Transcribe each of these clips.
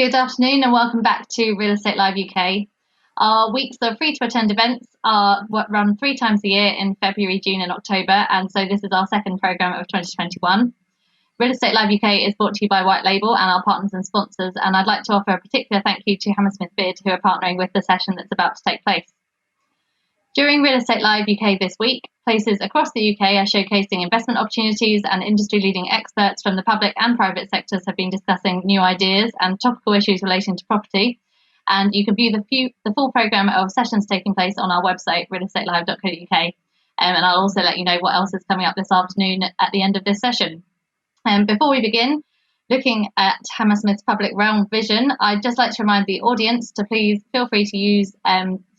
Good afternoon and welcome back to Real Estate Live UK. Our weeks of free to attend events are run 3 times a year in February, June and October, and so this is our second programme of 2021. Real Estate Live UK is brought to you by White Label and our partners and sponsors, and I'd like to offer a particular thank you to Hammersmith BID, who are partnering with the session that's about to take place. During Real Estate Live UK this week, places across the UK are showcasing investment opportunities, and industry-leading experts from the public and private sectors have been discussing new ideas and topical issues relating to property. And you can view the full programme of sessions taking place on our website, realestatelive.co.uk. And I'll also let you know what else is coming up this afternoon at the end of this session. Before we begin, looking at Hammersmith's public realm vision, I'd just like to remind the audience to please feel free to use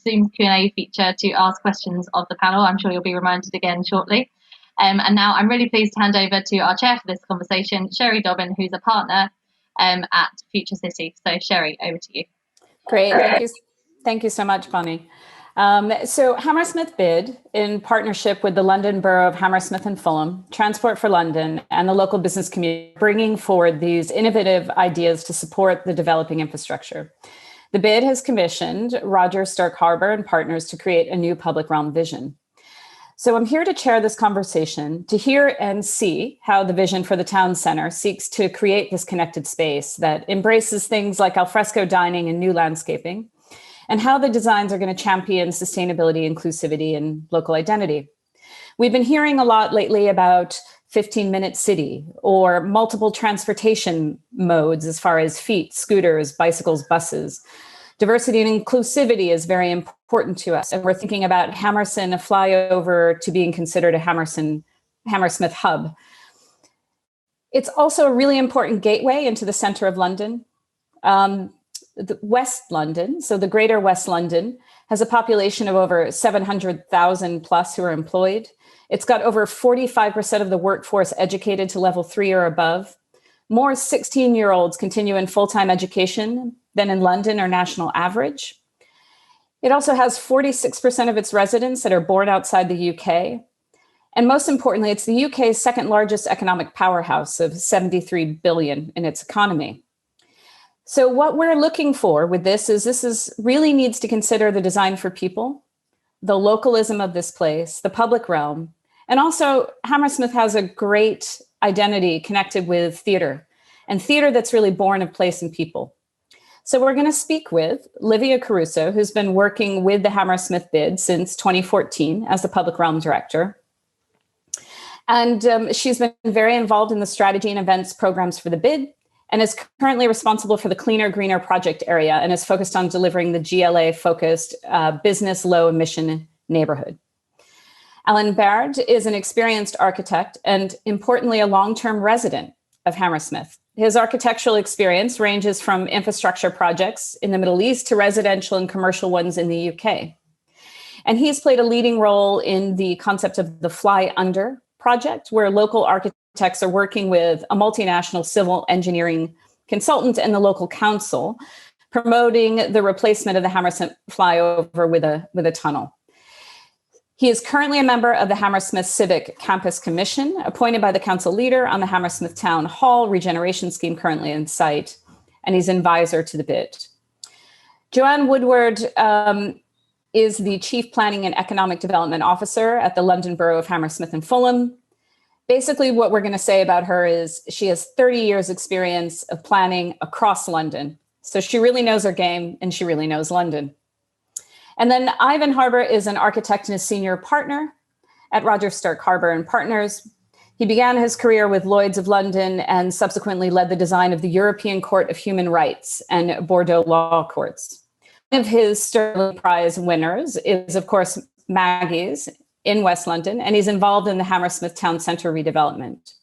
Zoom's Q&A feature to ask questions of the panel. I'm sure you'll be reminded again shortly. And now I'm really pleased to hand over to our chair for this conversation, Sherry Dobbin, who's a partner at Futurecity. So Sherry, over to you. Great, thank you so much, Bonnie. So Hammersmith BID, in partnership with the London Borough of Hammersmith and Fulham, Transport for London, and the local business community, bringing forward these innovative ideas to support the developing infrastructure. The BID has commissioned Rogers Stirk Harbour Partners to create a new public realm vision. So I'm here to chair this conversation, to hear and see how the vision for the town centre seeks to create this connected space that embraces things like alfresco dining and new landscaping, and how the designs are going to champion sustainability, inclusivity, and local identity. We've been hearing a lot lately about 15-minute city or multiple transportation modes as far as feet, scooters, bicycles, buses. Diversity and inclusivity is very important to us. And we're thinking about Hammerson, a flyover to being considered a Hammersmith hub. It's also a really important gateway into the center of London. The West London, so the greater West London, has a population of over 700,000 plus who are employed. It's got over 45% of the workforce educated to level 3 or above. More 16-year-olds continue in full-time education than in London or national average. It also has 46% of its residents that are born outside the UK. And most importantly, it's the UK's second largest economic powerhouse of 73 billion in its economy. So what we're looking for with this is really needs to consider the design for people, the localism of this place, the public realm, and also Hammersmith has a great identity connected with theatre, and theatre that's really born of place and people. So we're going to speak with Livia Caruso, who's been working with the Hammersmith BID since 2014 as the public realm director. And she's been very involved in the strategy and events programs for the BID, and is currently responsible for the Cleaner, Greener project area and is focused on delivering the GLA-focused business low-emission neighborhood. Alan Baird is an experienced architect and, importantly, a long-term resident of Hammersmith. His architectural experience ranges from infrastructure projects in the Middle East to residential and commercial ones in the UK. And he's played a leading role in the concept of the Fly Under project, where local architects are working with a multinational civil engineering consultant and the local council, promoting the replacement of the Hammersmith flyover with a tunnel. He is currently a member of the Hammersmith Civic Campus Commission, appointed by the council leader on the Hammersmith Town Hall regeneration scheme currently in sight, and he's an advisor to the BID. Joanne Woodward is the Chief Planning and Economic Development Officer at the London Borough of Hammersmith and Fulham. Basically, what we're going to say about her is she has 30 years experience of planning across London. So she really knows her game and she really knows London. And then Ivan Harbour is an architect and a senior partner at Rogers Stirk Harbour Partners. He began his career with Lloyd's of London and subsequently led the design of the European Court of Human Rights and Bordeaux Law Courts. One of his Sterling Prize winners is, of course, Maggie's in West London, and he's involved in the Hammersmith Town Centre redevelopment.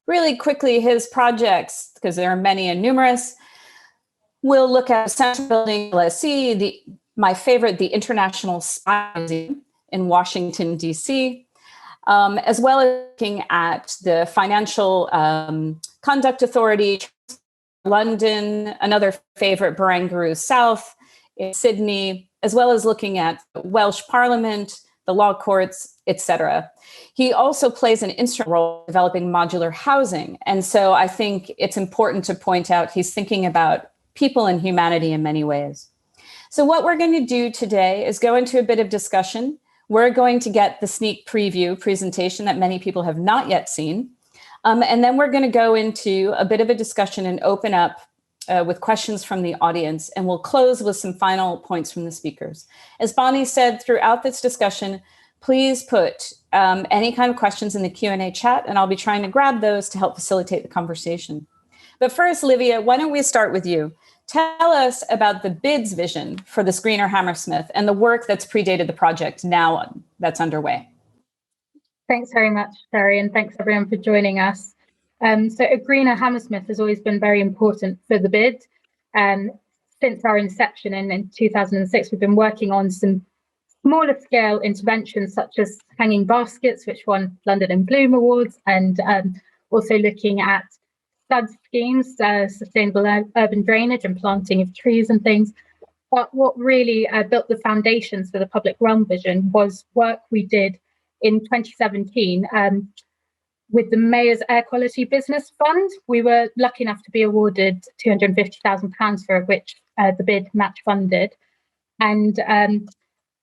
Really quickly, his projects, because there are many and numerous, we'll look at Centre Building LSE, my favorite, the International Spy Museum in Washington, D.C., as well as looking at the Financial Conduct Authority, London, another favorite, Barangaroo South, in Sydney, as well as looking at Welsh Parliament, the law courts, etc. He also plays an instrumental role in developing modular housing. And so I think it's important to point out he's thinking about people and humanity in many ways. So what we're going to do today is go into a bit of discussion. We're going to get the sneak preview presentation that many people have not yet seen. And then we're going to go into a bit of a discussion and open up with questions from the audience. And we'll close with some final points from the speakers. As Bonnie said, throughout this discussion, please put any kind of questions in the Q&A chat, and I'll be trying to grab those to help facilitate the conversation. But first, Livia, why don't we start with you? Tell us about the BID's vision for this greener Hammersmith and the work that's predated the project now that's underway. Thanks very much, Sherry, and thanks everyone for joining us. So a greener Hammersmith has always been very important for the BID. Since our inception in 2006, we've been working on some smaller scale interventions such as hanging baskets, which won London in Bloom Awards, and also looking at SUD schemes, sustainable urban drainage and planting of trees and things. But what really built the foundations for the public realm vision was work we did in 2017 with the Mayor's Air Quality Business Fund. We were lucky enough to be awarded £250,000 for which the BID match funded. And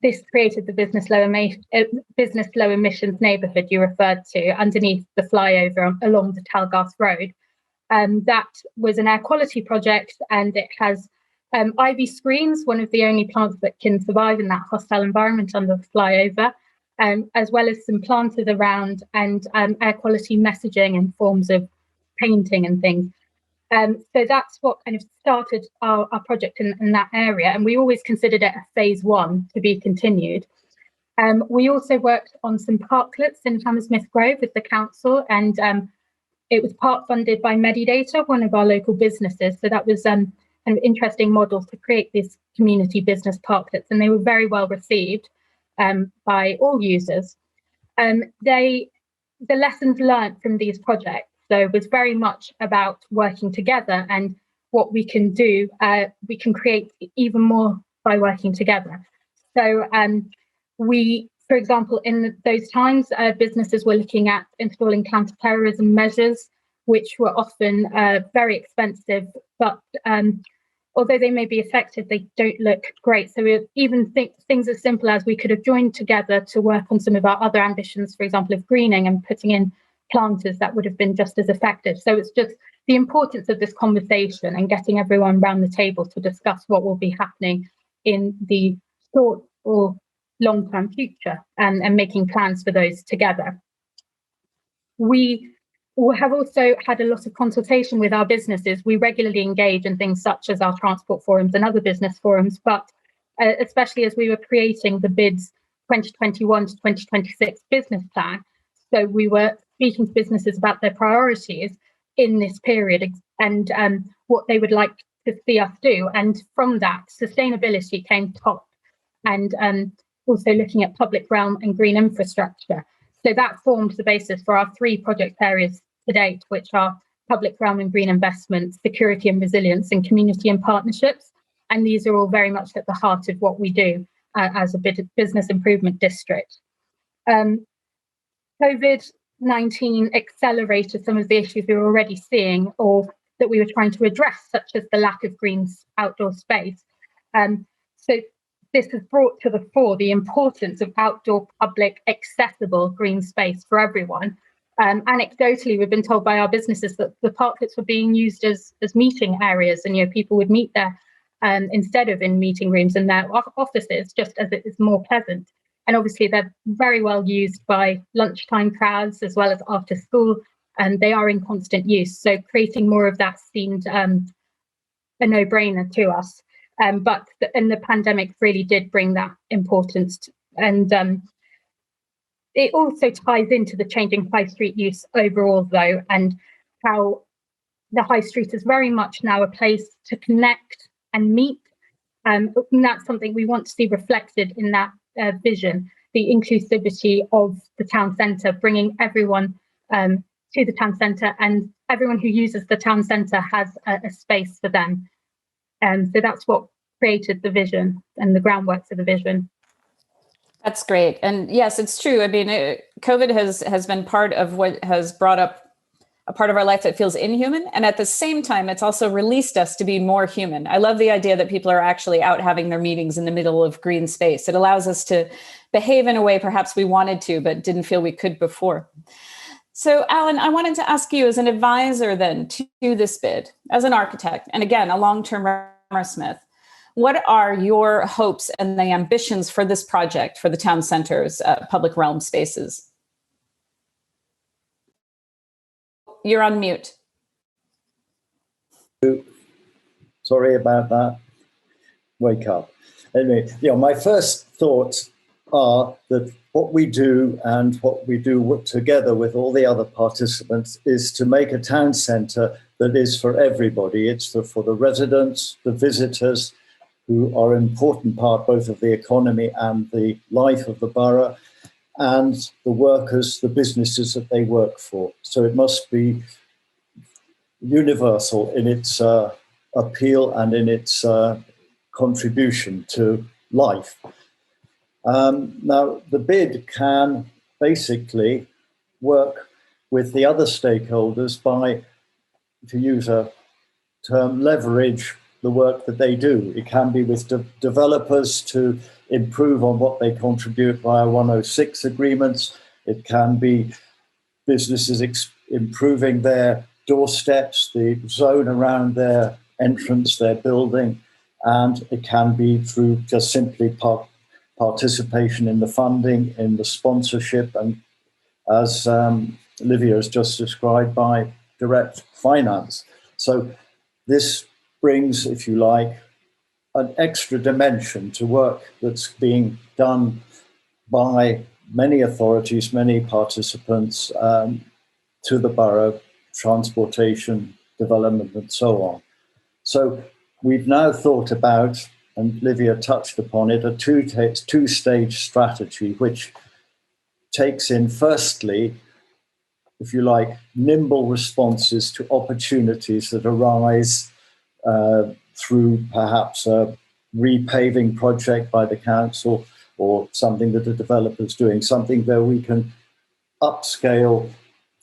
this created the business low emissions neighbourhood you referred to underneath the flyover along the Talgas Road. That was an air quality project, and it has ivy screens, one of the only plants that can survive in that hostile environment under the flyover, as well as some planters around and air quality messaging in forms of painting and things. So that's what kind of started our project in that area, and we always considered it a phase one to be continued. We also worked on some parklets in Hammersmith Grove with the council, and it was part funded by Medidata, one of our local businesses. So that was an interesting model to create these community business parklets, and they were very well received by all users. The lessons learned from these projects, so was very much about working together and what we can do. We can create even more by working together. So for example, in those times, businesses were looking at installing counter-terrorism measures, which were often very expensive, but although they may be effective, they don't look great. So we even think things as simple as we could have joined together to work on some of our other ambitions, for example, of greening and putting in planters, that would have been just as effective. So it's just the importance of this conversation and getting everyone around the table to discuss what will be happening in the short or long-term future, and making plans for those together. We have also had a lot of consultation with our businesses. We regularly engage in things such as our transport forums and other business forums, but especially as we were creating the BID's 2021 to 2026 business plan. So we were speaking to businesses about their priorities in this period and what they would like to see us do. And from that, sustainability came top, and also looking at public realm and green infrastructure. So that formed the basis for our 3 project areas to date, which are public realm and green investments, security and resilience, and community and partnerships. And these are all very much at the heart of what we do as a business improvement district. COVID-19 accelerated some of the issues we were already seeing or that we were trying to address, such as the lack of green outdoor space. So this has brought to the fore the importance of outdoor, public, accessible green space for everyone. Anecdotally, we've been told by our businesses that the parklets were being used as meeting areas, and people would meet there instead of in meeting rooms in their offices, just as it is more pleasant. And obviously, they're very well used by lunchtime crowds as well as after school, and they are in constant use. So creating more of that seemed a no-brainer to us. But the pandemic really did bring that importance, and it also ties into the changing high street use overall, though, and how the high street is very much now a place to connect and meet. And that's something we want to see reflected in that vision, the inclusivity of the town centre, bringing everyone to the town centre, and everyone who uses the town centre has a space for them. So that's what created the vision and the groundwork for the vision. That's great. And yes, it's true. I mean, COVID has been part of what has brought up a part of our life that feels inhuman. And at the same time, it's also released us to be more human. I love the idea that people are actually out having their meetings in the middle of green space. It allows us to behave in a way perhaps we wanted to, but didn't feel we could before. So, Alan, I wanted to ask you as an advisor then to this bid, as an architect, and again, a long-term Hammersmith, what are your hopes and the ambitions for this project for the town center's public realm spaces? You're on mute. Sorry about that. Wake up. Anyway, my first thoughts are that what we do and what we do together with all the other participants is to make a town centre that is for everybody. It's for the residents, the visitors, who are an important part both of the economy and the life of the borough, and the workers, the businesses that they work for. So it must be universal in its appeal and in its contribution to life. Now, the bid can basically work with the other stakeholders by, to use a term, leverage the work that they do. It can be with developers to improve on what they contribute via 106 agreements. It can be businesses improving their doorsteps, the zone around their entrance, their building, and it can be through just simply participation in the funding, in the sponsorship, and as Olivia has just described, by direct finance. So this brings, if you like, an extra dimension to work that's being done by many authorities, many participants to the borough, transportation, development, and so on. So we've now thought about, and Olivia touched upon it, a two-stage strategy, which takes in, firstly, if you like, nimble responses to opportunities that arise through perhaps a repaving project by the council or something that a developer's doing, something where we can upscale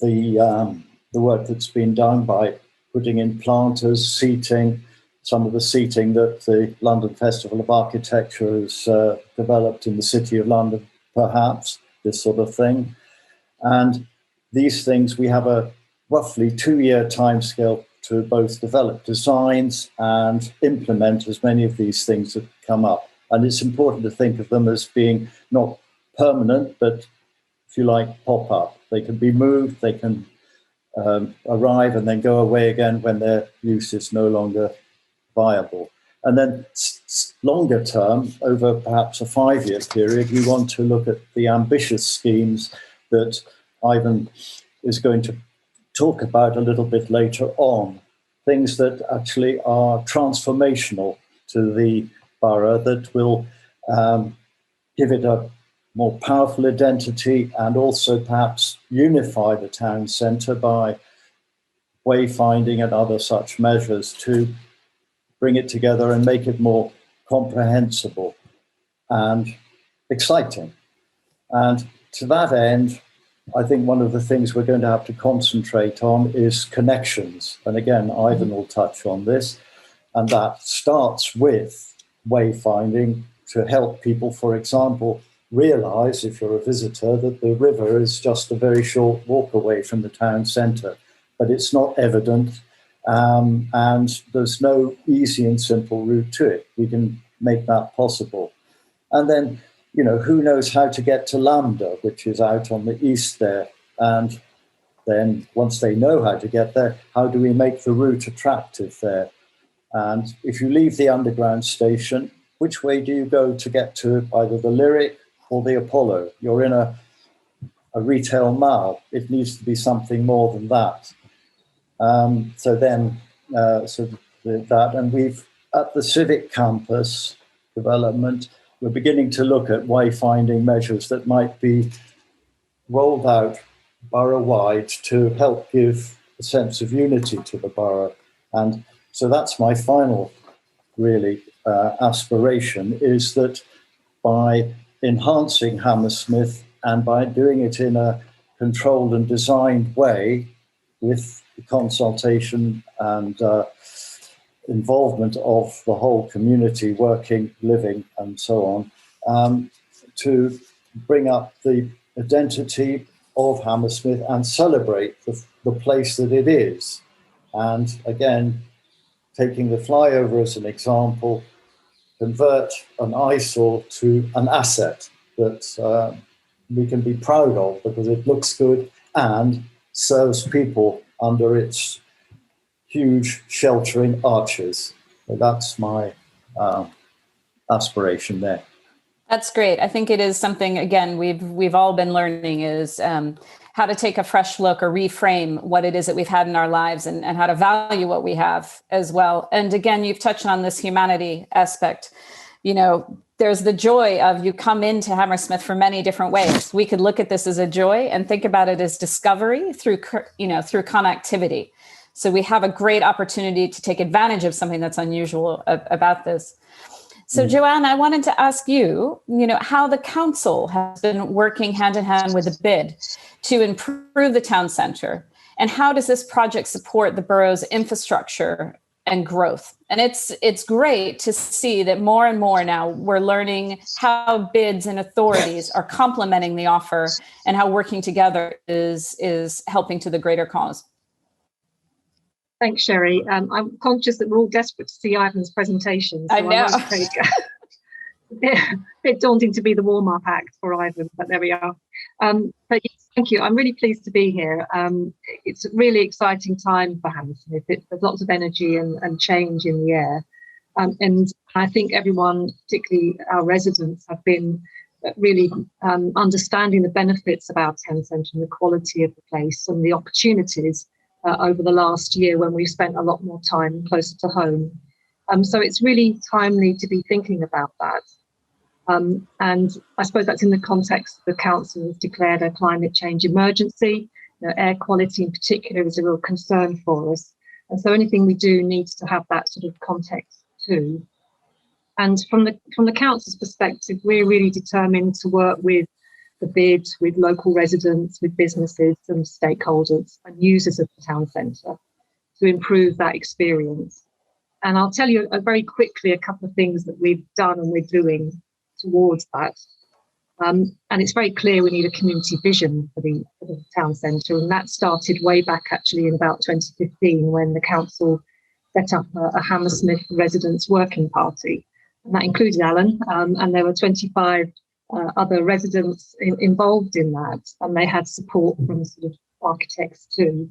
the work that's been done by putting in planters, seating, some of the seating that the London Festival of Architecture has developed in the City of London, perhaps, this sort of thing. And these things, we have a roughly 2-year timescale to both develop designs and implement as many of these things that come up. And it's important to think of them as being not permanent, but, if you like, pop up. They can be moved, they can arrive and then go away again when their use is no longer viable. And then longer term, over perhaps a 5-year period, we want to look at the ambitious schemes that Ivan is going to talk about a little bit later on, things that actually are transformational to the borough, that will give it a more powerful identity and also perhaps unify the town centre by wayfinding and other such measures to bring it together and make it more comprehensible and exciting. And to that end, I think one of the things we're going to have to concentrate on is connections. And again, Ivan will touch on this. And that starts with wayfinding to help people, for example, realise, if you're a visitor, that the river is just a very short walk away from the town centre. But it's not evident, and there's no easy and simple route to it. We can make that possible. And then, who knows how to get to Lambda, which is out on the east there. And then once they know how to get there, how do we make the route attractive there? And if you leave the underground station, which way do you go to get to either the Lyric or the Apollo? You're in a retail mall. It needs to be something more than that. And we've, at the Civic Campus development, we're beginning to look at wayfinding measures that might be rolled out borough-wide to help give a sense of unity to the borough. And so that's my final, really, aspiration, is that by enhancing Hammersmith and by doing it in a controlled and designed way, with the consultation and involvement of the whole community, working, living, and so on, to bring up the identity of Hammersmith and celebrate the place that it is. And again, taking the flyover as an example, convert an eyesore to an asset that we can be proud of because it looks good and serves people under its huge sheltering arches. So that's my aspiration there. That's great. I think it is something, again, we've all been learning is how to take a fresh look or reframe what it is that we've had in our lives and how to value what we have as well. And again, you've touched on this humanity aspect. You know, there's the joy of you come into Hammersmith for many different ways. We could look at this as a joy and think about it as discovery through connectivity. So we have a great opportunity to take advantage of something that's unusual about this. So Joanne, I wanted to ask you, how the council has been working hand in hand with the BID to improve the town centre, and how does this project support the borough's infrastructure and growth? And it's great to see that more and more now we're learning how BIDs and authorities are complementing the offer and how working together is helping to the greater cause. Thanks, Sherry. I'm conscious that we're all desperate to see Ivan's presentation. So I know. A bit daunting to be the warm-up act for Ivan, but there we are. But yes, thank you. I'm really pleased to be here. It's a really exciting time for Hammersmith. There's lots of energy and change in the air. And I think everyone, particularly our residents, have been really understanding the benefits of our town centre and the quality of the place and the opportunities over the last year when we've spent a lot more time closer to home. So it's really timely to be thinking about that. And I suppose that's in the context the council has declared a climate change emergency. Air quality in particular is a real concern for us. And so anything we do needs to have that sort of context too. And from the council's perspective, we're really determined to work with the BID, with local residents, with businesses and stakeholders and users of the town centre to improve that experience. And I'll tell you very quickly a couple of things that we've done and we're doing towards that. And it's very clear we need a community vision for the town centre. And that started way back actually in about 2015 when the council set up a Hammersmith residents working party. And that included Alan, and there were 25 other residents involved in that, and they had support from sort of architects too.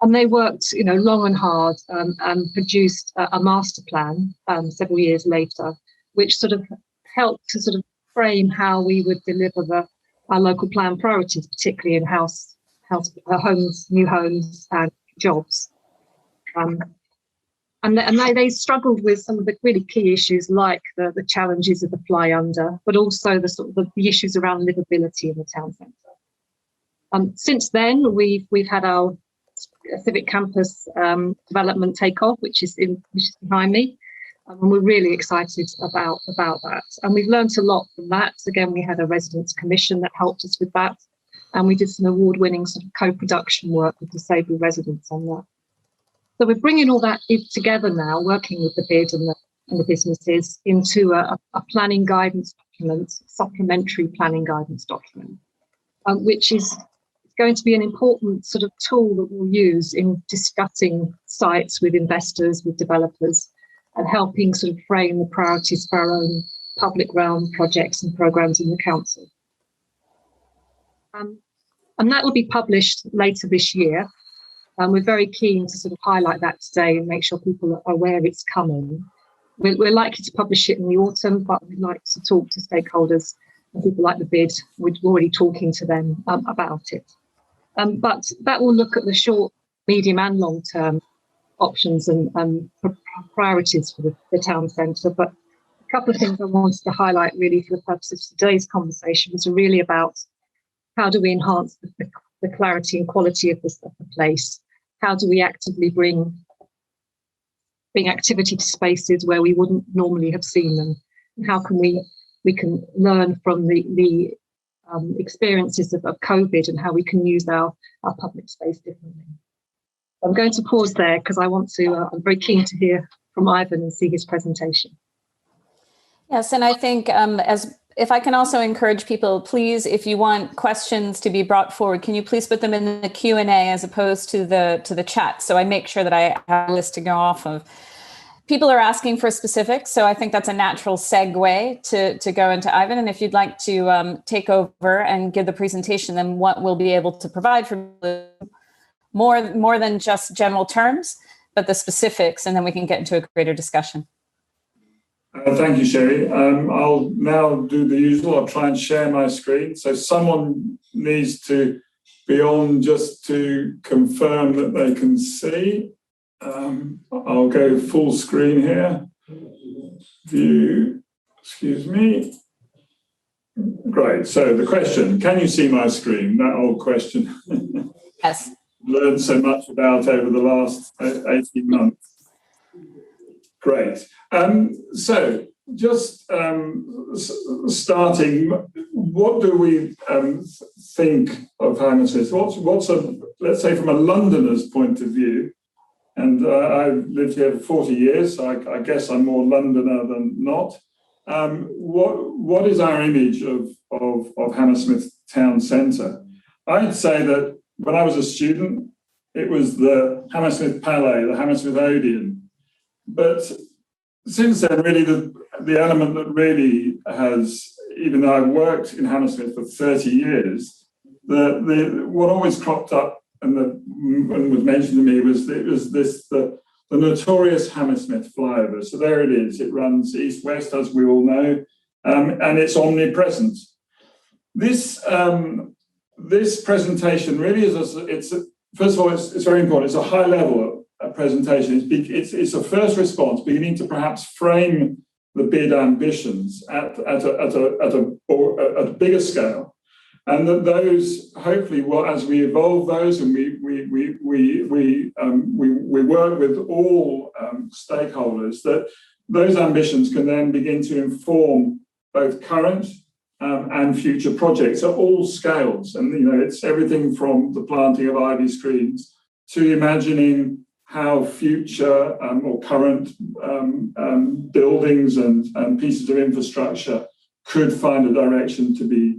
And they worked, long and hard and produced a master plan several years later, which sort of helped to sort of frame how we would deliver our local plan priorities, particularly in homes, new homes and jobs. And they struggled with some of the really key issues like the challenges of the fly under, but also the sort of the issues around livability in the town centre. Since then, we've had our civic campus development take off, which is behind me, and we're really excited about that. And we've learned a lot from that. Again, we had a residents' commission that helped us with that, and we did some award-winning sort of co-production work with disabled residents on that. So we're bringing all that together now, working with the BID and the businesses into a planning guidance document, supplementary planning guidance document, which is going to be an important sort of tool that we'll use in discussing sites with investors, with developers, and helping sort of frame the priorities for our own public realm projects and programmes in the council. And that will be published later this year. We're very keen to sort of highlight that today and make sure people are aware it's coming. We're likely to publish it in the autumn, but we'd like to talk to stakeholders and people like the BID. We're already talking to them about it. But that will look at the short, medium and long-term options and priorities for the town centre. But a couple of things I wanted to highlight really for the purpose of today's conversation was really about how do we enhance the clarity and quality of the place? How do we actively bring activity to spaces where we wouldn't normally have seen them? And how can we can learn from the experiences of COVID and how we can use our public space differently? I'm going to pause there because I'm very keen to hear from Ivan and see his presentation. Yes, and I think if I can also encourage people, please, if you want questions to be brought forward, can you please put them in the Q&A as opposed to the chat? So I make sure that I have a list to go off of. People are asking for specifics, so I think that's a natural segue to go into Ivan. And if you'd like to take over and give the presentation, then what we'll be able to provide for more than just general terms, but the specifics, and then we can get into a greater discussion. Thank you, Sherry. I'll now do the usual. I'll try and share my screen. So someone needs to be on just to confirm that they can see. I'll go full screen here. View, excuse me. Great. So the question, can you see my screen? That old question. Yes. Learned so much about over the last 18 months. Great. So just starting, what do we think of Hammersmith? Let's say from a Londoner's point of view, and I've lived here for 40 years, so I guess I'm more Londoner than not. What is our image of Hammersmith town centre? I'd say that when I was a student, it was the Hammersmith Palais, the Hammersmith Odeon. But since then, really, the element that really has, even though I've worked in Hammersmith for 30 years, what always cropped up and was mentioned to me was the notorious Hammersmith flyover. So there it is. It runs east-west, as we all know, and it's omnipresent. This presentation really is, first of all, it's very important. It's a high-level presentation. It's a first response, beginning to perhaps frame the BID ambitions at a bigger scale, and that those hopefully will, as we evolve those and we work with all stakeholders, that those ambitions can then begin to inform both current and future projects at all scales. And it's everything from the planting of ivy screens to imagining how future or current buildings and pieces of infrastructure could find a direction to be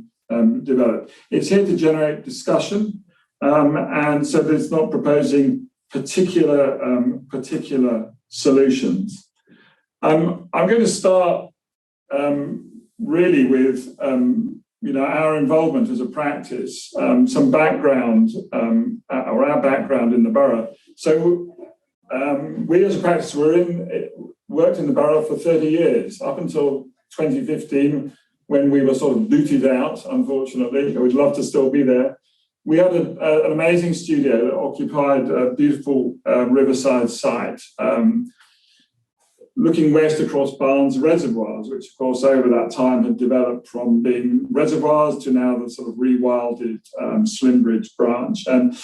developed. It's here to generate discussion, and so it's not proposing particular solutions. I'm going to start really with our involvement as a practice, some background or our background in the borough. So we as a practice worked in the borough for 30 years, up until 2015, when we were sort of booted out, unfortunately. We'd love to still be there. We had an amazing studio that occupied a beautiful riverside site, looking west across Barnes Reservoirs, which, of course, over that time had developed from being reservoirs to now the sort of rewilded Slimbridge branch. And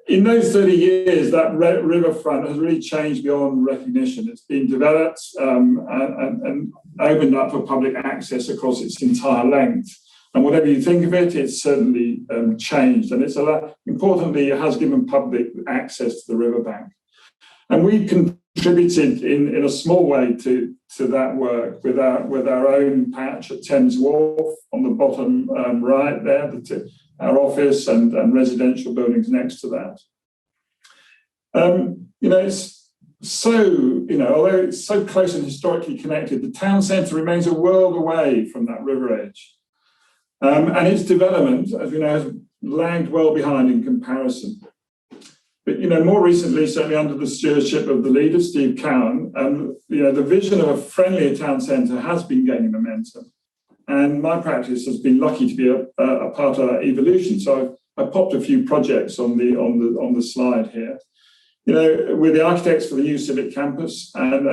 in those 30 years, that riverfront has really changed beyond recognition. It's been developed and opened up for public access across its entire length. And whatever you think of it, it's certainly changed. And importantly, it has given public access to the riverbank. And we contributed in a small way to that work with our own patch at Thames Wharf on the bottom right there, our office and residential buildings next to that. It's so, although it's so close and historically connected, the town centre remains a world away from that river edge. And its development, as we know, has lagged well behind in comparison. But, more recently, certainly under the stewardship of the leader, Steve Cowan, the vision of a friendlier town centre has been gaining momentum. And my practice has been lucky to be a part of that evolution. So I popped a few projects on the slide here. We're the architects for the new civic campus, and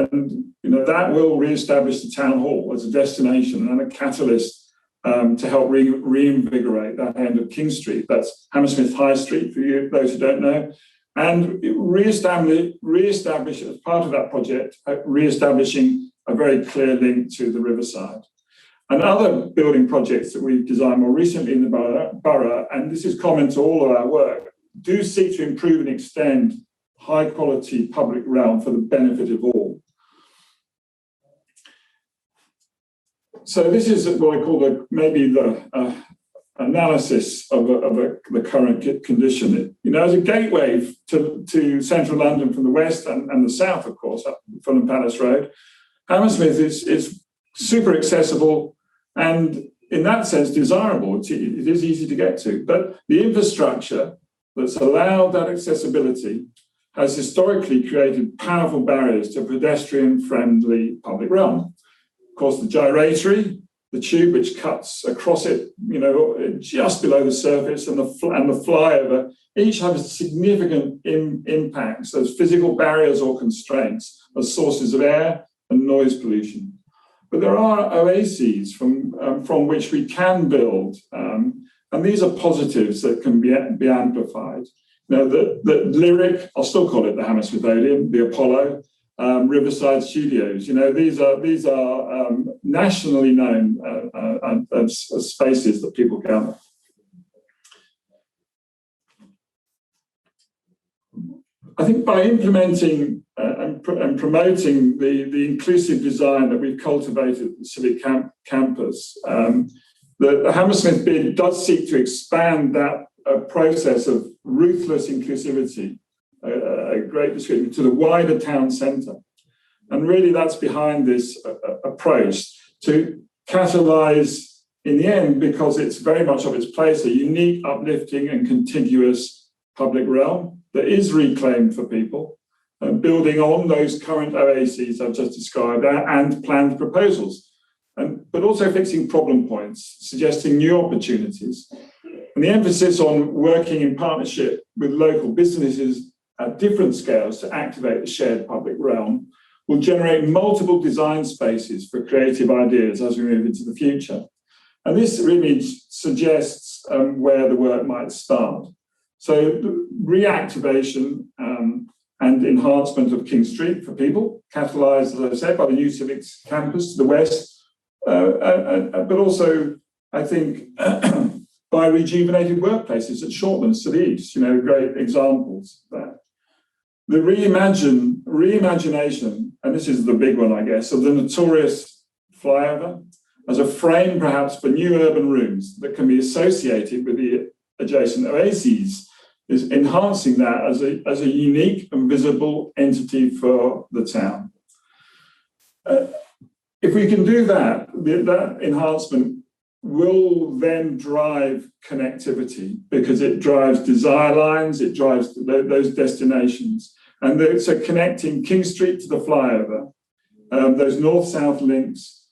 that will re-establish the town hall as a destination and a catalyst to help reinvigorate that end of King Street. That's Hammersmith High Street, for those who don't know. And re-establish as part of that project, re-establishing a very clear link to the riverside. And other building projects that we've designed more recently in the borough, and this is common to all of our work, do seek to improve and extend high quality public realm for the benefit of all. So this is what I call maybe the analysis of the current condition. As a gateway to central London from the west and the south, of course, up Fulham Palace Road, Hammersmith is super accessible and in that sense desirable. It is easy to get to, but the infrastructure that's allowed that accessibility has historically created powerful barriers to pedestrian-friendly public realm. Of course, the gyratory, the tube which cuts across it, just below the surface, and the flyover, each have significant impacts as physical barriers or constraints, as sources of air and noise pollution. But there are oases from which we can build, and these are positives that can be amplified. The Lyric, I'll still call it the Hammersmith Odeon, the Apollo, Riverside Studios. These are nationally known as spaces that people gather. I think by implementing and promoting the inclusive design that we've cultivated at the Civic Campus, the Hammersmith BID does seek to expand that process of ruthless inclusivity, a great description, to the wider town centre. And really that's behind this approach to catalyse, in the end, because it's very much of its place, a unique, uplifting and contiguous public realm that is reclaimed for people, building on those current oases I've just described and planned proposals, but also fixing problem points, suggesting new opportunities. And the emphasis on working in partnership with local businesses at different scales to activate the shared public realm will generate multiple design spaces for creative ideas as we move into the future. And this image suggests where the work might start. So reactivation and enhancement of King Street for people, catalysed, as I said, by the new Civics Campus to the west, but also, I think, by rejuvenated workplaces at Shortlands to the east, great examples of that. The reimagination, and this is the big one, I guess, of the notorious flyover as a frame perhaps for new urban rooms that can be associated with the adjacent oases, is enhancing that as a unique and visible entity for the town. If we can do that, that enhancement will then drive connectivity because it drives desire lines, it drives those destinations. And so connecting King Street to the flyover, those north-south links,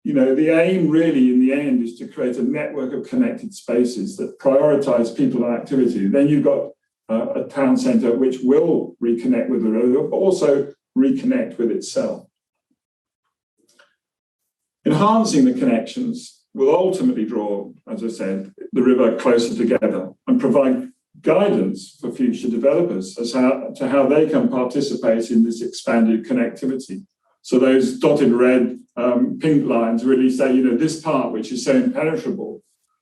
the aim really in the end is to create a network of connected spaces that prioritise people and activity. Then you've got a town centre which will reconnect with the road, but also reconnect with itself. Enhancing the connections will ultimately draw, as I said, the river closer together and provide guidance for future developers as to how they can participate in this expanded connectivity. So those dotted red, pink lines really say, this part which is so impenetrable,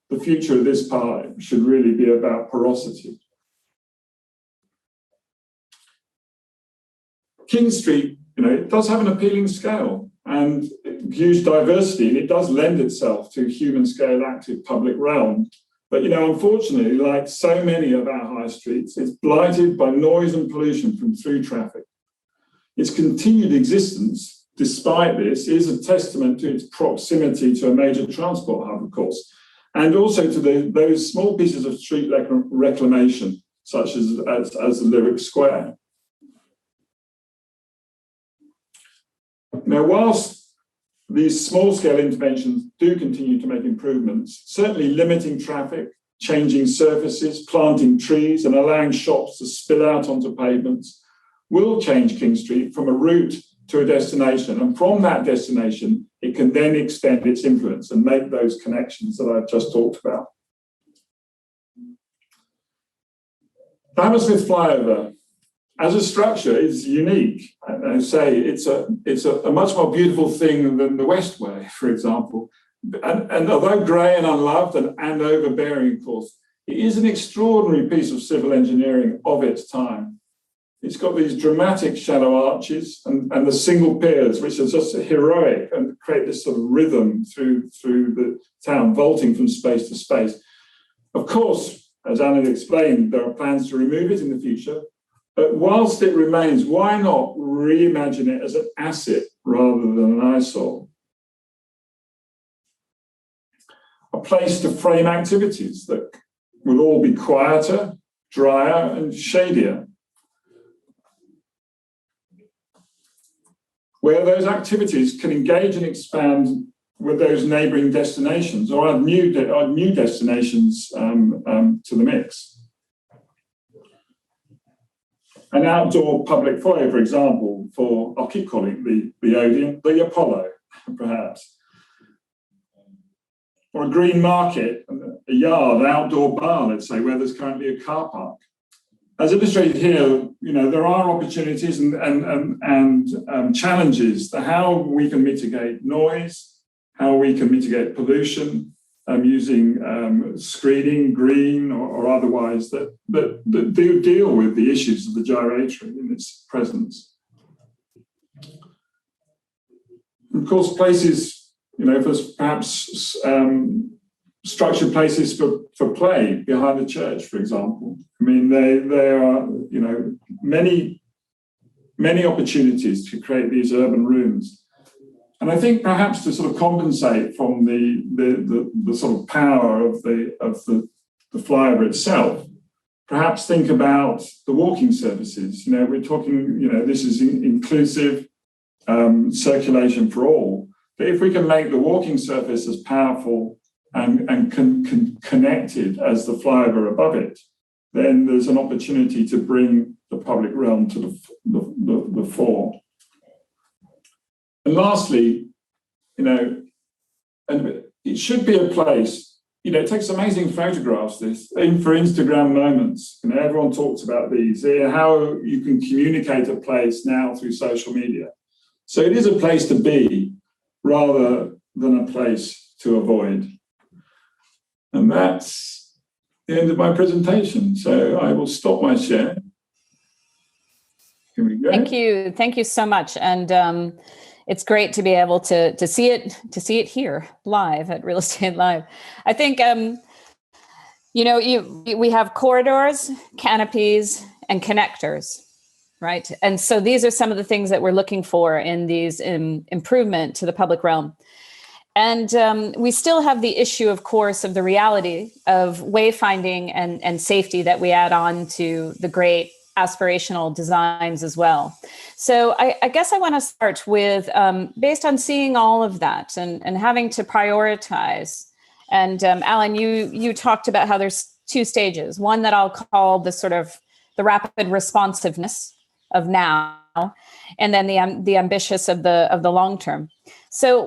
the future of this part should really be about porosity. King Street, it does have an appealing scale and huge diversity, and it does lend itself to human scale active public realm. But, unfortunately, like so many of our high streets, it's blighted by noise and pollution from through traffic. Its continued existence, despite this, is a testament to its proximity to a major transport hub, of course, and also to those small pieces of street reclamation, such as the Lyric Square. Now, whilst these small-scale interventions do continue to make improvements, certainly limiting traffic, changing surfaces, planting trees, and allowing shops to spill out onto pavements will change King Street from a route to a destination. And from that destination, it can then extend its influence and make those connections that I've just talked about. The Hammersmith flyover, as a structure, is unique. I say it's a much more beautiful thing than the Westway, for example. And although grey and unloved and overbearing, of course, it is an extraordinary piece of civil engineering of its time. It's got these dramatic shallow arches and the single piers, which are just heroic and create this sort of rhythm through the town, vaulting from space to space. Of course, as Alan explained, there are plans to remove it in the future. But whilst it remains, why not reimagine it as an asset rather than an eyesore? A place to frame activities that will all be quieter, drier, and shadier, where those activities can engage and expand with those neighbouring destinations or add new destinations to the mix. An outdoor public foyer, for example, for, I'll keep calling it the Odeon, the Apollo, perhaps. Or a green market, a yard, an outdoor bar, let's say, where there's currently a car park. As illustrated here, there are opportunities and challenges to how we can mitigate noise, how we can mitigate pollution using screening, green or otherwise, that do deal with the issues of the gyratory in its presence. Of course, places, for perhaps structured places for play behind the church, for example. I mean, there are, many opportunities to create these urban rooms. And I think perhaps to sort of compensate from the sort of power of the flyover itself, perhaps think about the walking services. We're talking, this is inclusive circulation for all. But if we can make the walking surface as powerful and connected as the flyover above it, then there's an opportunity to bring the public realm to the fore. And lastly, and it should be a place, it takes amazing photographs, for Instagram moments. Everyone talks about these, how you can communicate a place now through social media. So it is a place to be rather than a place to avoid. And that's the end of my presentation. So I will stop my share. Here we go. Thank you so much. And it's great to be able to see it here live at Real Estate Live. I think we have corridors, canopies, and connectors, right? And so these are some of the things that we're looking for in these improvement to the public realm. And we still have the issue, of course, of the reality of wayfinding and safety that we add on to the great aspirational designs as well. So I guess I want to start with, based on seeing all of that and having to prioritize. And Alan, you talked about how there's two stages. One that I'll call the sort of the rapid responsiveness of now, and then the ambitious of the long term. So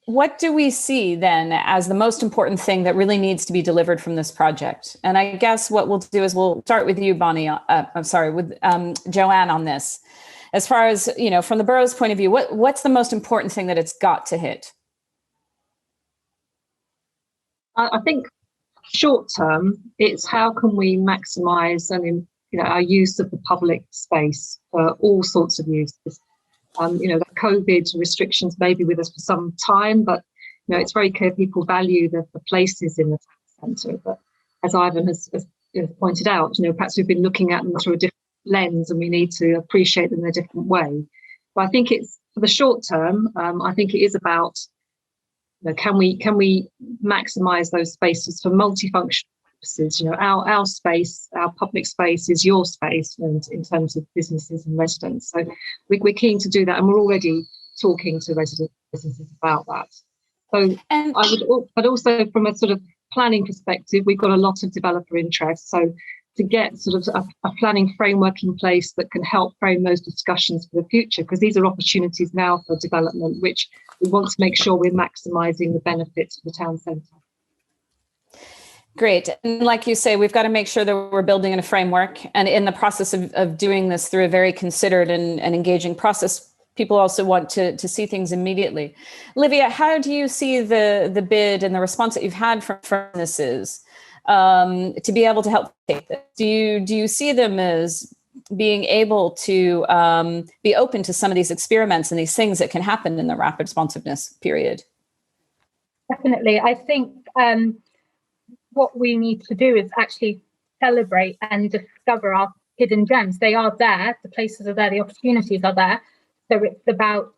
what do we see then as the most important thing that really needs to be delivered from this project? And I guess what we'll do is we'll start with you, Bonnie. With Joanne on this. As far as, from the borough's point of view, what's the most important thing that it's got to hit? I think short term, it's how can we maximise our use of the public space for all sorts of uses. The COVID restrictions may be with us for some time, but it's very clear people value the places in the town centre. But as Ivan has pointed out, perhaps we've been looking at them through a different lens, and we need to appreciate them in a different way. But I think it's for the short term. I think it is about can we maximise those spaces for multifunctional purposes? Our space, our public space is your space, and in terms of businesses and residents. So we're keen to do that, and we're already talking to businesses about that. So but also from a sort of planning perspective, we've got a lot of developer interest. So to get sort of a planning framework in place that can help frame those discussions for the future, because these are opportunities now for development, which we want to make sure we're maximising the benefits of the town centre. Great. And like you say, we've got to make sure that we're building in a framework, and in the process of doing this through a very considered and engaging process, people also want to see things immediately. Olivia, how do you see the bid and the response that you've had from businesses to be able to help take this? Do you see them as being able to be open to some of these experiments and these things that can happen in the rapid responsiveness period? Definitely. I think what we need to do is actually celebrate and discover our hidden gems. They are there, the places are there, the opportunities are there. So it's about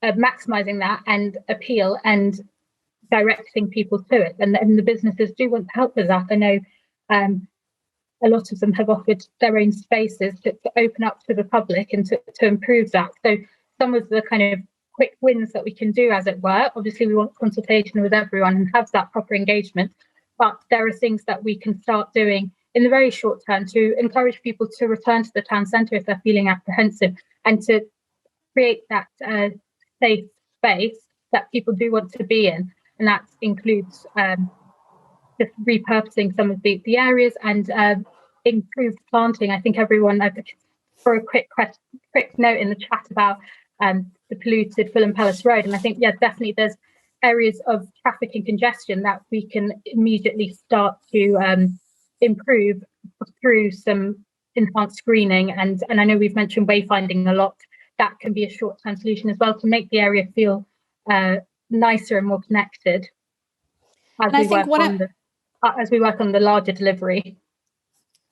maximizing that and appeal and directing people to it. And the businesses do want to help with that. I know a lot of them have offered their own spaces to open up to the public and to improve that. So some of the kind of quick wins that we can do, as it were, obviously we want consultation with everyone and have that proper engagement, but there are things that we can start doing in the very short term to encourage people to return to the town centre if they're feeling apprehensive, and to create that safe space that people do want to be in. And that includes just repurposing some of the areas and improved planting. I think everyone, for a quick note in the chat about the polluted Fulham Palace Road, and I think, yeah, definitely there's areas of traffic and congestion that we can immediately start to improve through some enhanced screening. And I know we've mentioned wayfinding a lot. That can be a short-term solution as well to make the area feel nicer and more connected as we work on the larger delivery.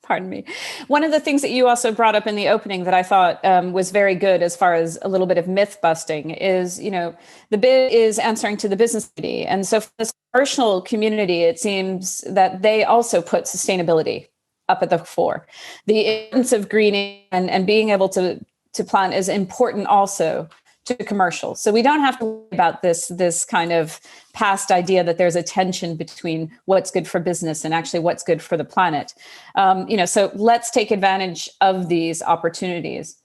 Pardon me. One of the things that you also brought up in the opening that I thought was very good, as far as a little bit of myth busting, is, the BID is answering to the business community. And so for this commercial community, it seems that they also put sustainability up at the fore. The importance of greening and being able to plant is important also to commercial. So we don't have to worry about this kind of past idea that there's a tension between what's good for business and actually what's good for the planet. So let's take advantage of these opportunities.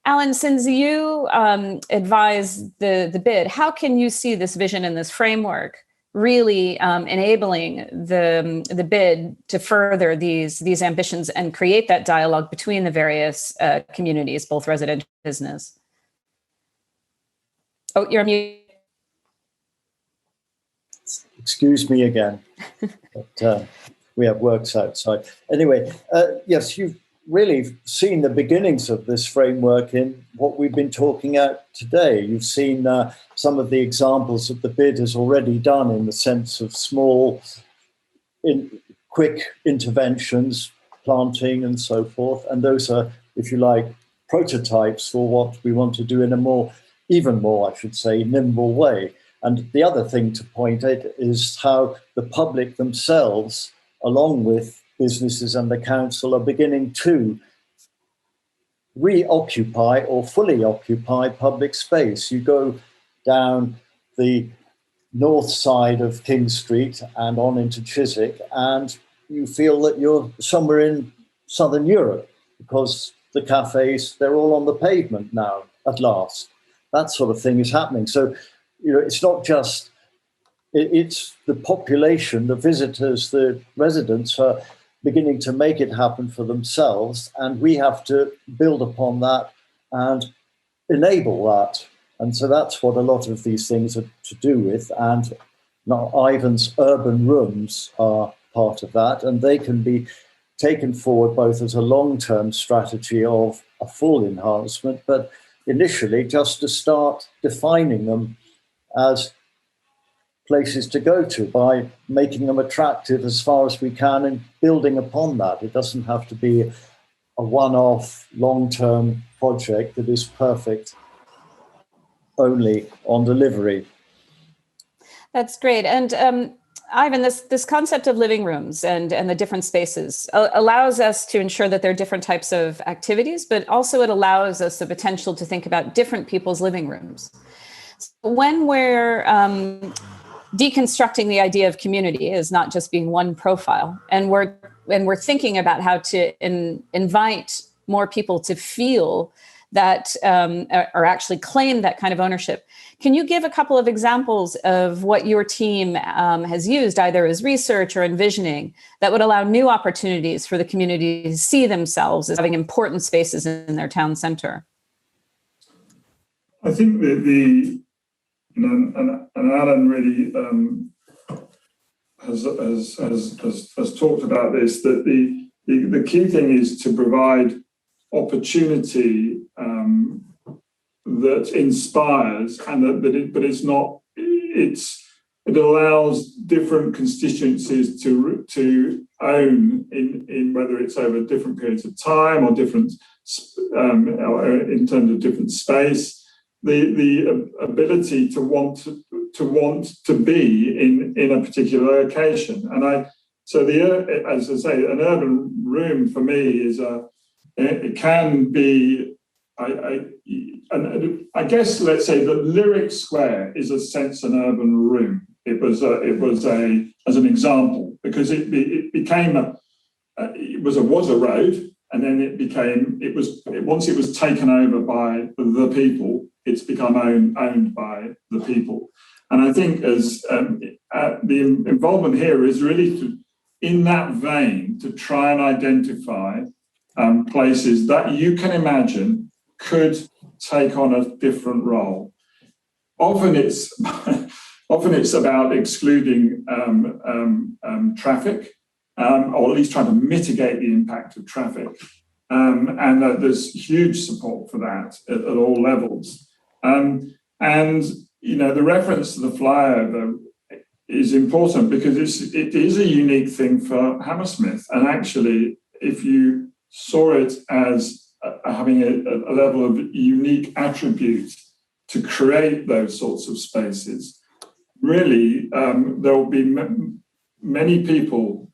Alan, since you advise the BID, how can you see this vision and this framework really enabling the BID to further these ambitions and create that dialogue between the various communities, both residential and business? Oh, you're mute. Excuse me again, but we have works outside. Anyway, yes, you've really seen the beginnings of this framework in what we've been talking about today. You've seen some of the examples that the BID has already done in the sense of small, quick interventions, planting and so forth. And those are, if you like, prototypes for what we want to do in a even more, I should say, nimble way. And the other thing to point out is how the public themselves, along with businesses and the council, are beginning to reoccupy or fully occupy public space. You go down the north side of King Street and on into Chiswick, and you feel that you're somewhere in Southern Europe, because the cafes, they're all on the pavement now, at last. That sort of thing is happening. So, it's not just, it's the population, the visitors, the residents are beginning to make it happen for themselves. And we have to build upon that and enable that. And so that's what a lot of these things are to do with. And now Ivan's urban rooms are part of that. And they can be taken forward both as a long-term strategy of a full enhancement, but initially just to start defining them as places to go to by making them attractive as far as we can and building upon that. It doesn't have to be a one-off long-term project that is perfect only on delivery. That's great. And Ivan, this concept of living rooms and the different spaces allows us to ensure that there are different types of activities, but also it allows us the potential to think about different people's living rooms. So when we're deconstructing the idea of community as not just being one profile, and we're thinking about how to invite more people to feel that or actually claim that kind of ownership. Can you give a couple of examples of what your team has used, either as research or envisioning, that would allow new opportunities for the community to see themselves as having important spaces in their town centre? I think that and Alan really has talked about this, that the key thing is to provide opportunity that inspires, and it allows different constituencies to own in whether it's over different periods of time or different or in terms of different space, the ability to want to be in a particular location. And as I say, an urban room for me is it can be. I guess let's say that Lyric Square is a sense an urban room. It was as an example, because it was a road, and then once it was taken over by the people, it's become owned by the people. And I think as the involvement here is really in that vein to try and identify places that you can imagine could take on a different role. Often it's about excluding traffic, or at least trying to mitigate the impact of traffic. And there's huge support for that at all levels. And the reference to the flyover is important because it is a unique thing for Hammersmith. And actually, if you saw it as having a level of unique attributes to create those sorts of spaces, really, there will be many people,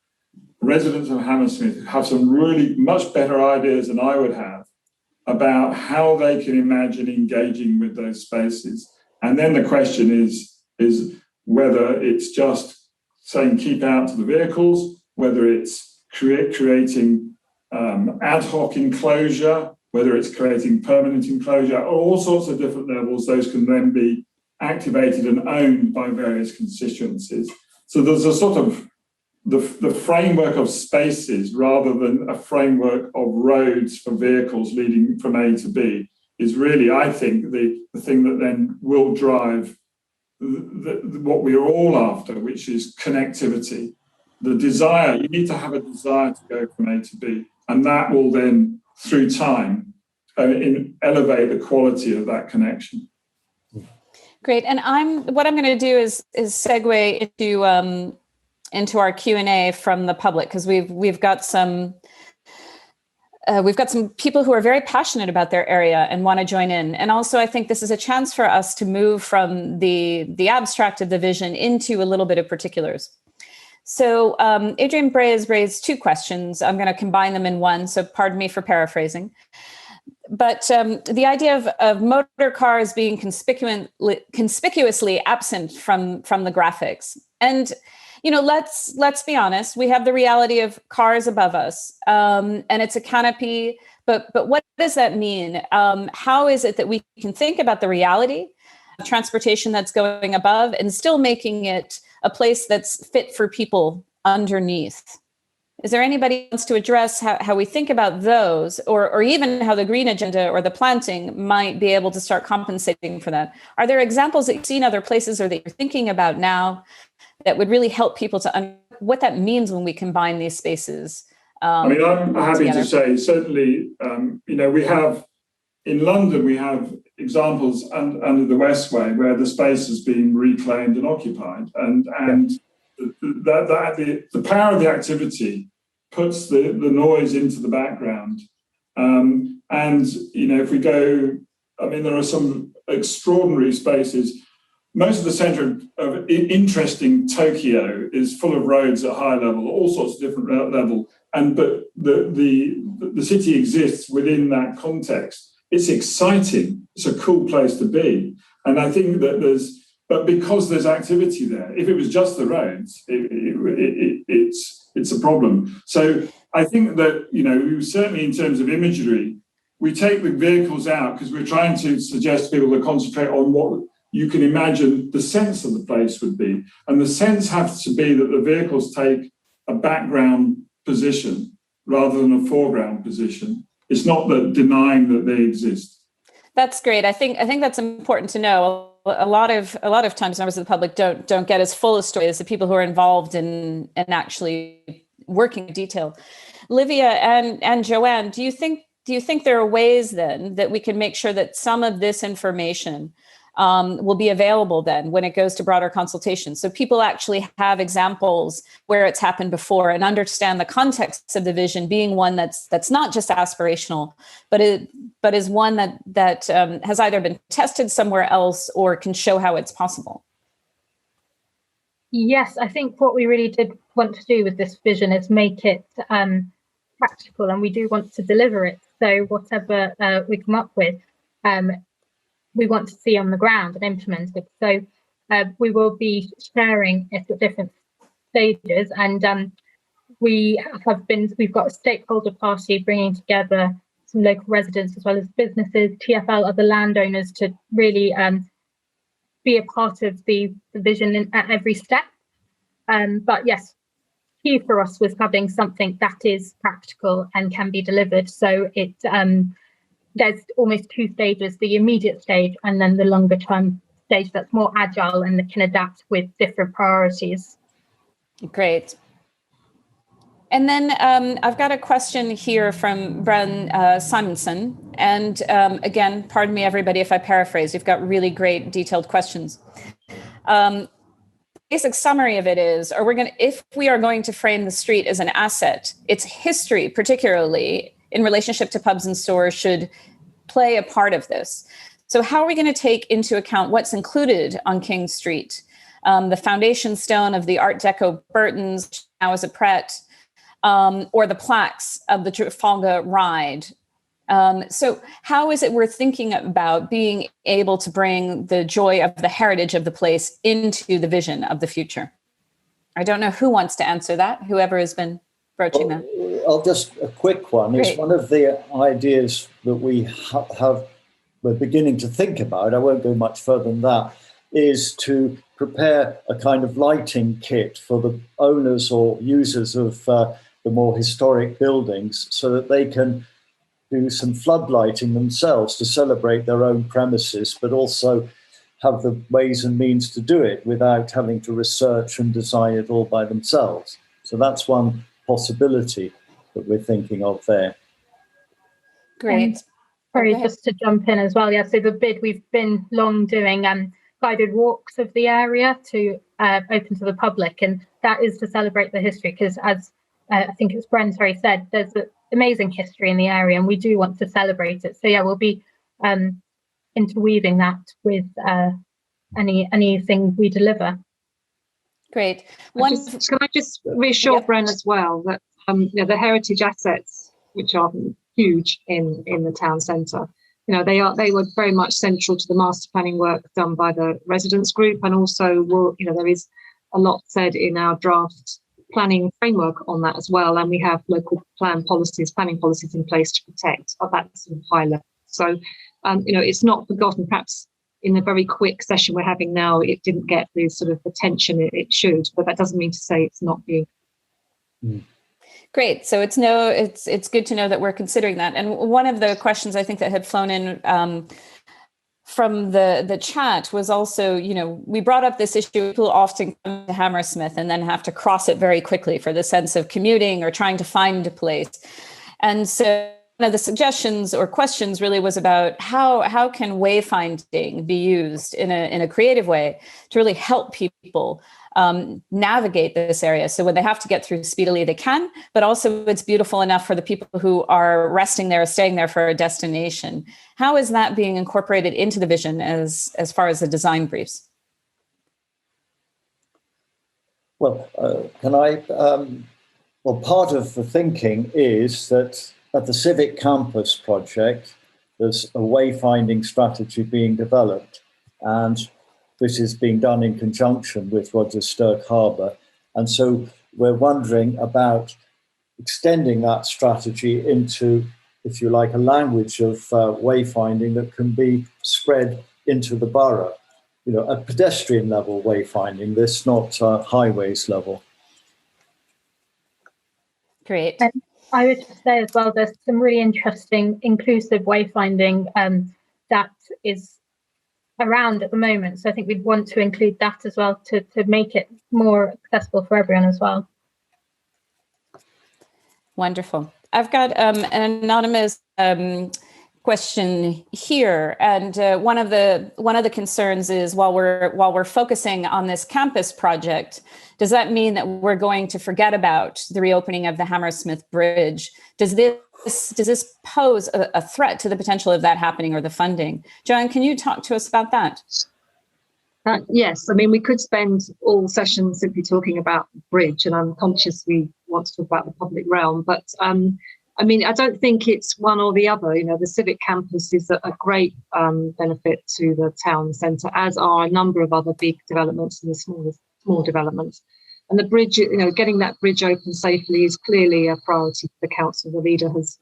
residents of Hammersmith, who have some really much better ideas than I would have about how they can imagine engaging with those spaces. And then the question is whether it's just saying keep out to the vehicles, whether it's creating ad hoc enclosure, whether it's creating permanent enclosure, or all sorts of different levels. Those can then be activated and owned by various constituencies. So there's a sort of the framework of spaces rather than a framework of roads for vehicles leading from A to B is really, I think, the thing that then will drive what we're all after, which is connectivity. The desire, you need to have a desire to go from A to B, and that will then, through time, elevate the quality of that connection. Great. And what I'm going to do is segue into our Q&A from the public, because we've got some people who are very passionate about their area and want to join in. And also, I think this is a chance for us to move from the abstract of the vision into a little bit of particulars. So Adrian Bray has raised two questions. I'm going to combine them in one, so pardon me for paraphrasing. But the idea of motor cars being conspicuously absent from the graphics. And, let's be honest, we have the reality of cars above us, and it's a canopy. But what does that mean? How is it that we can think about the reality of transportation that's going above and still making it a place that's fit for people underneath? Is there anybody who wants to address how we think about those, or even how the green agenda or the planting might be able to start compensating for that? Are there examples that you've seen other places or that you're thinking about now that would really help people to understand what that means when we combine these spaces? I'm happy together? to say, certainly, we have, in London, we have examples under the Westway where the space has been reclaimed and occupied. And the power of the activity puts the noise into the background. If we go, there are some extraordinary spaces. Most of the centre of interesting Tokyo is full of roads at high level, all sorts of different level. But the city exists within that context. It's exciting. It's a cool place to be. And I think that but because there's activity there, if it was just the roads, it's a problem. So I think that, certainly in terms of imagery, we take the vehicles out because we're trying to suggest to people to concentrate on what you can imagine the sense of the place would be. And the sense has to be that the vehicles take a background position rather than a foreground position. It's not that denying that they exist. That's great. I think that's important to know. A lot of times members of the public don't get as full a story as the people who are involved in actually working detail. Livia and Joanne, do you think there are ways then that we can make sure that some of this information will be available then when it goes to broader consultation, so people actually have examples where it's happened before and understand the context of the vision being one that's not just aspirational, but is one that has either been tested somewhere else or can show how it's possible? Yes, I think what we really did want to do with this vision is make it practical, and we do want to deliver it. So whatever we come up with, we want to see on the ground and implemented. So we will be sharing it at different stages, and we've got a stakeholder party bringing together some local residents as well as businesses, TfL, other landowners to really be a part of the vision at every step. But yes, key for us was having something that is practical and can be delivered. So it there's almost two stages: the immediate stage and then the longer term stage that's more agile and that can adapt with different priorities. Great. And then I've got a question here from Bren Simonson. And again, pardon me, everybody, if I paraphrase. You've got really great detailed questions. Basic summary of it is, if we are going to frame the street as an asset, its history, particularly in relationship to pubs and stores, should play a part of this. So how are we going to take into account what's included on King Street? The foundation stone of the Art Deco Burtons, now is a Pret, or the plaques of the Trafalgar Ride. So how is it we're thinking about being able to bring the joy of the heritage of the place into the vision of the future? I don't know who wants to answer that, whoever has been broaching that. I'll just, a quick one. Great. It's one of the ideas that we're beginning to think about, I won't go much further than that, is to prepare a kind of lighting kit for the owners or users of the more historic buildings so that they can do some floodlighting themselves to celebrate their own premises, but also have the ways and means to do it without having to research and design it all by themselves. So that's one possibility that we're thinking of there. Great. Sorry, just to jump in as well. Yeah, so the BID, we've been long doing guided walks of the area to open to the public, and that is to celebrate the history, because as I think it's Bren said, there's an amazing history in the area and we do want to celebrate it. So yeah, we'll be interweaving that with anything we deliver. Great. Can I just reassure Bren as well that the heritage assets, which are huge in the town centre, they were very much central to the master planning work done by the residents group, and also there is a lot said in our draft planning framework on that as well, and we have local planning policies in place to protect at that sort of high level. So it's not forgotten. Perhaps in the very quick session we're having now, it didn't get the sort of attention it should, but that doesn't mean to say it's not being. Great. So it's good to know that we're considering that. And one of the questions I think that had flown in from the chat was also, we brought up this issue. People often come to Hammersmith and then have to cross it very quickly for the sense of commuting or trying to find a place. And so one of the suggestions or questions really was about how can wayfinding be used in a creative way to really help people navigate this area. So when they have to get through speedily, they can, but also it's beautiful enough for the people who are resting there, staying there for a destination. How is that being incorporated into the vision as far as the design briefs? Well, can I? Well, part of the thinking is that at the Civic Campus project, there's a wayfinding strategy being developed, and this is being done in conjunction with Rogers Stirk Harbour. And so we're wondering about extending that strategy into, if you like, a language of wayfinding that can be spread into the borough. At pedestrian level wayfinding, this not highways level. Great. And I would say as well, there's some really interesting inclusive wayfinding that is around at the moment. So I think we'd want to include that as well to make it more accessible for everyone as well. Wonderful. I've got an anonymous question here, and one of the concerns is while we're focusing on this campus project, does that mean that we're going to forget about the reopening of the Hammersmith Bridge? Does this pose a threat to the potential of that happening or the funding? Joanne, can you talk to us about that? Yes, I mean, we could spend all sessions simply talking about the bridge, and I'm conscious we want to talk about the public realm, but I mean, I don't think it's one or the other. You know, the civic campus is a great benefit to the town centre, as are a number of other big developments and the small developments. And the bridge, you know, getting that bridge open safely is clearly a priority for the council. The leader has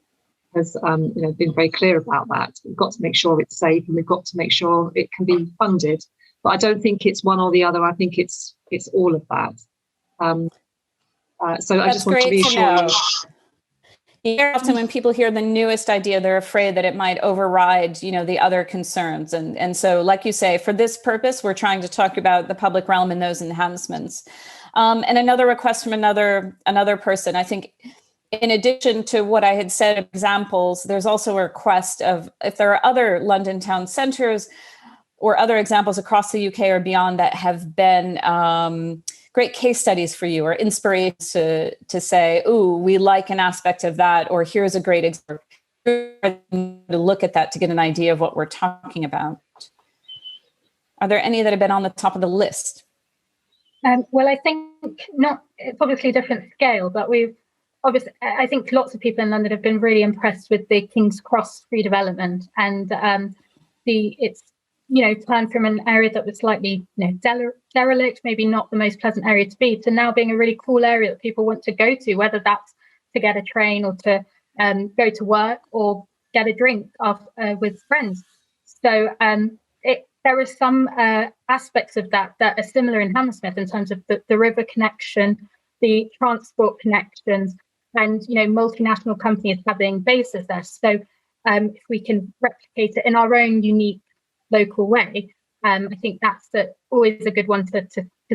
you know, been very clear about that. We've got to make sure it's safe, and we've got to make sure it can be funded. But I don't think it's one or the other. I think it's all of that. So That's I just want to reassure you. Often when people hear the newest idea, they're afraid that it might override, you know, the other concerns. And so, like you say, for this purpose, we're trying to talk about the public realm and those enhancements. And another request from another person, I think, in addition to what I had said, examples, there's also a request of if there are other London town centres or other examples across the UK or beyond that have been great case studies for you or inspirations to say, ooh, we like an aspect of that, or here's a great example, to look at that to get an idea of what we're talking about. Are there any that have been on the top of the list? Well, I think not, it's obviously a different scale, but I think lots of people in London have been really impressed with the King's Cross redevelopment, and it's, you know, turned from an area that was slightly, you know, derelict, maybe not the most pleasant area to be, to now being a really cool area that people want to go to, whether that's to get a train or to go to work or get a drink with friends. So there are some aspects of that are similar in Hammersmith in terms of the river connection, the transport connections, and, you know, multinational companies having bases there. So if we can replicate it in our own unique local way, I think that's always a good one to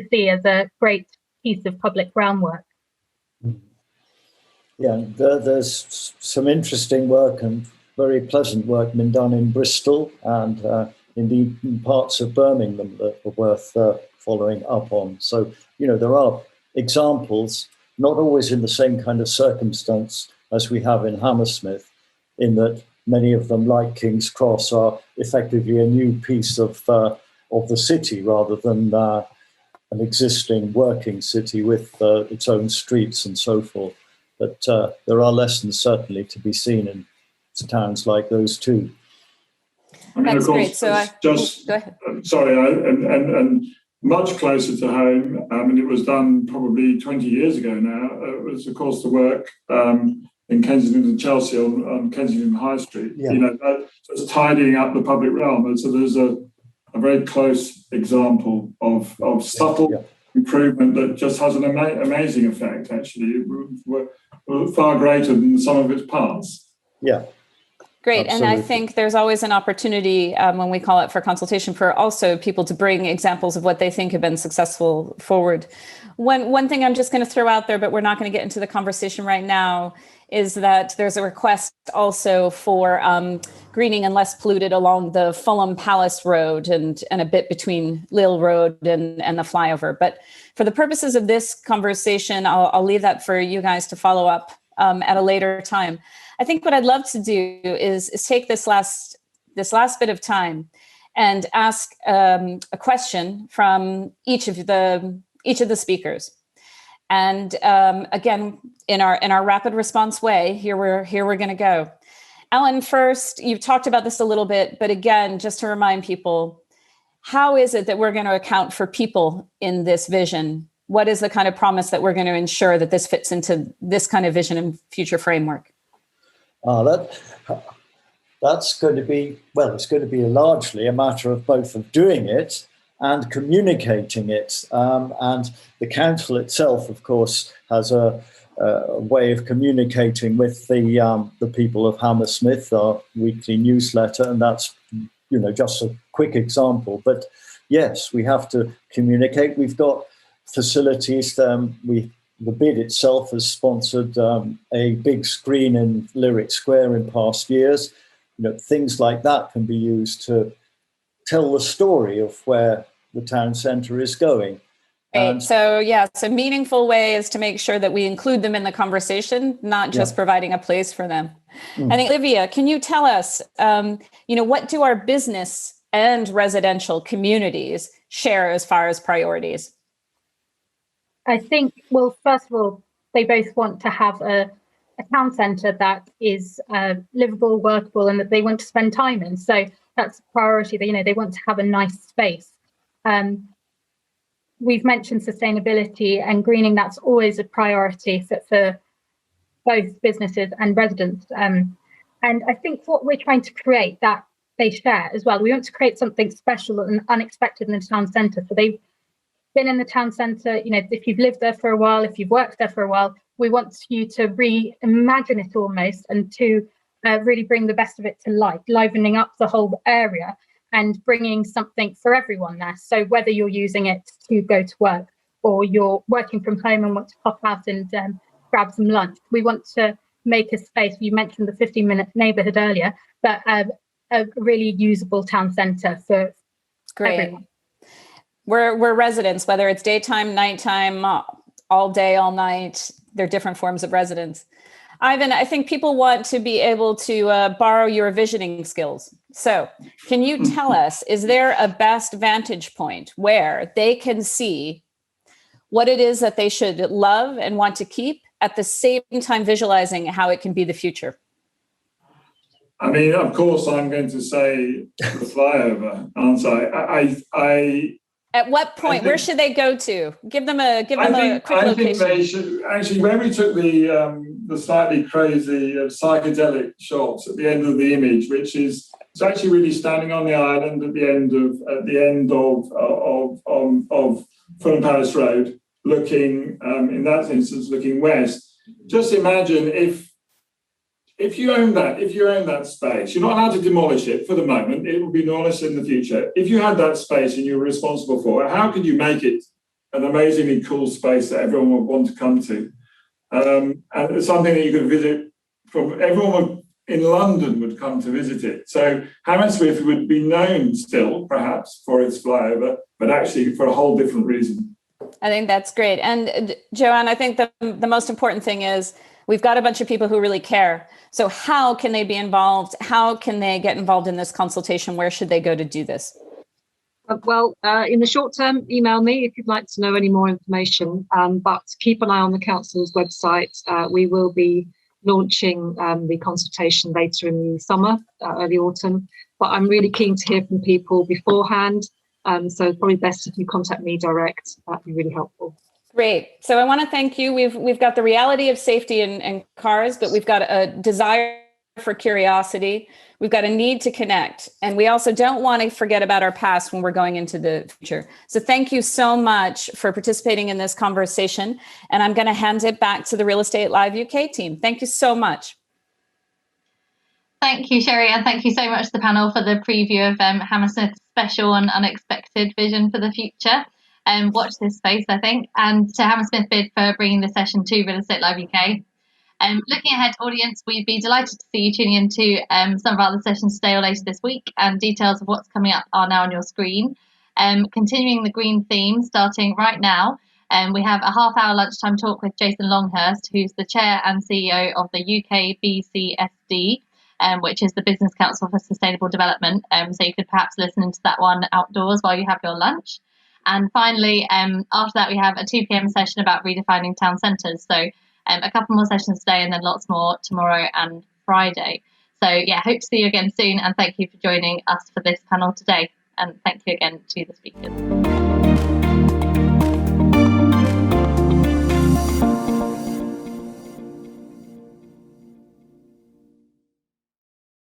see as a great piece of public realm work. Yeah, there's some interesting work and very pleasant work been done in Bristol and indeed in parts of Birmingham that are worth following up on. So, you know, there are examples, not always in the same kind of circumstance as we have in Hammersmith, in that many of them, like King's Cross, are effectively a new piece of the city rather than an existing working city with its own streets and so forth. But there are lessons certainly to be seen in towns like those too. I mean, that's of course, great. So just go ahead. Sorry, and much closer to home. I mean, it was done probably 20 years ago now. It was, of course, the work in Kensington and Chelsea on Kensington High Street. Yeah. You know, that's tidying up the public realm. And so there's a very close example of subtle improvement that just has an amazing effect, actually. We're far greater than the sum of its parts. Yeah. Great. Absolutely. And I think there's always an opportunity when we call it for consultation for also people to bring examples of what they think have been successful forward. One thing I'm just going to throw out there, but we're not going to get into the conversation right now, is that there's a request also for greening and less polluted along the Fulham Palace Road and a bit between Lille Road and the flyover. But for the purposes of this conversation, I'll leave that for you guys to follow up at a later time. I think what I'd love to do is take this last bit of time and ask a question from each of the speakers. And again, in our rapid response way, here we're going to go. Ellen, first, you've talked about this a little bit, but again, just to remind people, how is it that we're going to account for people in this vision? What is the kind of promise that we're going to ensure that this fits into this kind of vision and future framework? That's going to be, well, it's going to be largely a matter of both of doing it and communicating it. And the council itself, of course, has a way of communicating with the people of Hammersmith, our weekly newsletter, and that's, you know, just a quick example. But yes, we have to communicate. We've got facilities. We the BID itself has sponsored a big screen in Lyric Square in past years. Things like that can be used to tell the story of where the town centre is going. Right. So meaningful way is to make sure that we include them in the conversation, not just providing a place for them. I think, Olivia, can you tell us, what do our business and residential communities share as far as priorities? I think, well, first of all, they both want to have a town centre that is livable, workable, and that they want to spend time in. So that's a priority. They want to have a nice space. We've mentioned sustainability and greening. That's always a priority for both businesses and residents. And I think what we're trying to create, that they share as well. We want to create something special and unexpected in the town centre. So they've been in the town centre, if you've lived there for a while, if you've worked there for a while, we want you to reimagine it almost, and to really bring the best of it to life, livening up the whole area and bringing something for everyone there. So whether you're using it to go to work or you're working from home and want to pop out and grab some lunch, we want to make a space. You mentioned the 15-minute neighbourhood earlier, but a really usable town centre for everyone. We're residents, whether it's daytime, nighttime, all day, all night. They're different forms of residence. Ivan, I think people want to be able to borrow your visioning skills. So can you tell us, is there a best vantage point where they can see what it is that they should love and want to keep, at the same time visualizing how it can be the future? I mean, of course, I'm going to say the flyover, aren't I? At what point? Where should they go to? Give them a quick location. I think they should. Actually, when we took the slightly crazy psychedelic shots at the end of the image, which is it's actually really standing on the island at the end of Fulham Palace Road, looking in that instance looking west. Just imagine if you own that space, you're not allowed to demolish it for the moment. It will be demolished in the future. If you had that space and you were responsible for it, how could you make it an amazingly cool space that everyone would want to come to? And it's something that you could visit from everyone in London would come to visit it. So Hammersmith would be known still, perhaps, for its flyover, but actually for a whole different reason. I think that's great. And Joanne, I think the most important thing is we've got a bunch of people who really care. So how can they be involved? How can they get involved in this consultation? Where should they go to do this? Well, in the short term, email me if you'd like to know any more information. But keep an eye on the council's website. We will be launching the consultation later in the summer, early autumn. But I'm really keen to hear from people beforehand. So probably best if you contact me direct. That'd be really helpful. Great. So I want to thank you. We've got the reality of safety in cars, but we've got a desire for curiosity. We've got a need to connect. And we also don't want to forget about our past when we're going into the future. So thank you so much for participating in this conversation. And I'm going to hand it back to the Real Estate Live UK team. Thank you so much. Thank you, Sherry, and thank you so much to the panel for the preview of Hammersmith's special and unexpected vision for the future. Watch this space, I think, and to Hammersmith BID for bringing the session to Real Estate Live UK. Looking ahead, audience, we'd be delighted to see you tuning into some of our other sessions today or later this week, and details of what's coming up are now on your screen. Continuing the green theme, starting right now, we have a half-hour lunchtime talk with Jason Longhurst, who's the chair and CEO of the UK BCSD, which is the Business Council for Sustainable Development. So you could perhaps listen into that one outdoors while you have your lunch. And finally, after that, we have a 2 p.m. session about redefining town centres. So a couple more sessions today and then lots more tomorrow and Friday. So yeah, hope to see you again soon. And thank you for joining us for this panel today. And thank you again to the speakers.